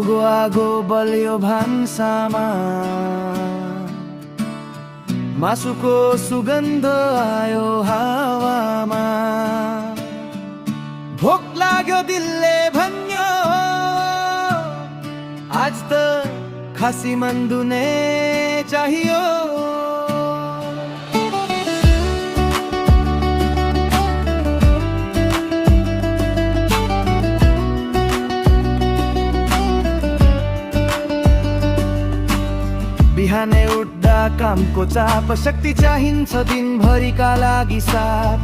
लौगो आगो बल्यो भान्सामा, मासुको सुगन्ध आयो हावामा। भोक लाग्यो दिलले भन्यो, आज त खासी मन्दु नै चाहियो। बिहानै उठ्दा कामको चाप, शक्ति चाहिन्छ दिनभरिका लागि साथ।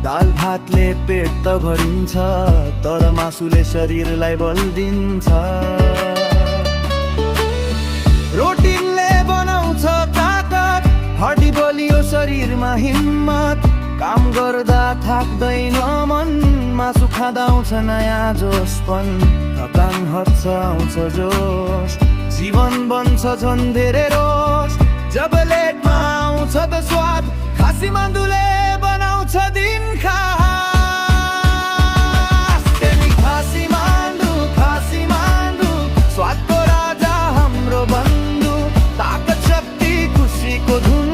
दाल भातले पेट त भरिन्छ, तर मासुले शरीरलाई बल दिन्छ। रोटीले बनाउँछ ताकत, हड्डी बलियो शरीरमा हिम्मत। काम गर्दा थाक्दैन मन, मासु खाँदा आउँछ नयाँ जोसपन। थकान हट्छ आउँछ जोस, जीवन बन्छ झन् धेरै रोस। जब लेटमा आउँछ त स्वाद, खासी मान्दुले बनाउँछ दिन खास। खासी मान्दु स्वादको राजा हाम्रो बन्धु। ताकत शक्ति खुसीको धुन,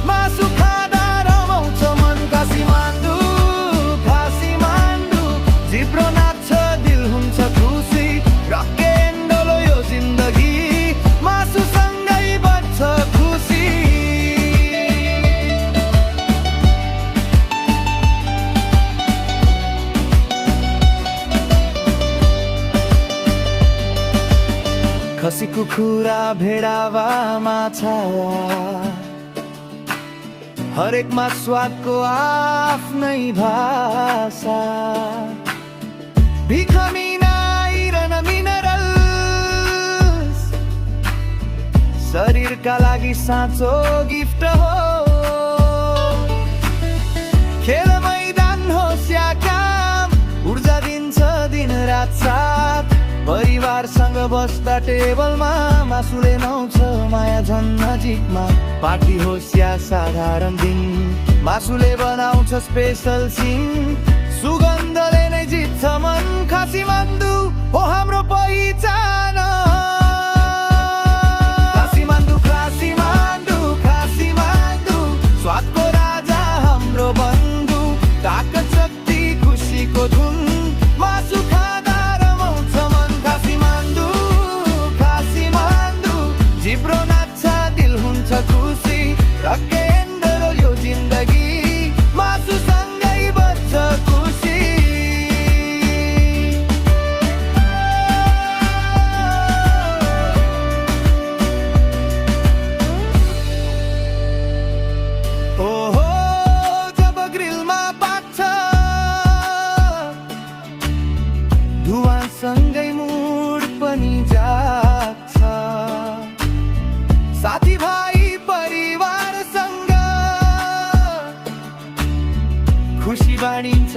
मासु खाँदा रमाउँछ मन। खासी मान्दु जिब्रो नाच्छ दिल हुन्छ खुसी। रके डोलो यो जिन्दगी, मासु सँगै बच्छ खुसी। खसी कुखुरा भेडा वा माछा, हरेकमा स्वादको आफ्नै भाषा। भिटामिन आइरन मिनरल्स, शरीरका लागि साँचो गिफ्ट हो। खेल मैदान होस् या काम, ऊर्जा दिन्छ दिन रात साथ। परिवारसँग बस्दा टेबलमा, मासुले नुहाउँछ माया झन् नजिकमा। पार्टी होस् या साधारण दिन, मासुले बनाउँछ स्पेशल सिन। सुगन्धले नै जित्छ मन, खासी मान्दु हो हाम्रो पहिचान। खासी मान्दु स्वादको राजा हाम्रो बन्धु। ताकत शक्ति खुसीको धुन, मासु खाँदा रमाउँछ मन। खासी मान्दु जिब्रो नाच्छ दिल हुन्छ खुसी। रके डोलो यो जिन्दगी, मासु सँगै बच्छ खुसी। ओहो जब ग्रिलमा पाक्छ, धुवासँगै मुड पनि जाग्छ। साथीभाइ परिवारसँग खुसी बाँडिन्छ।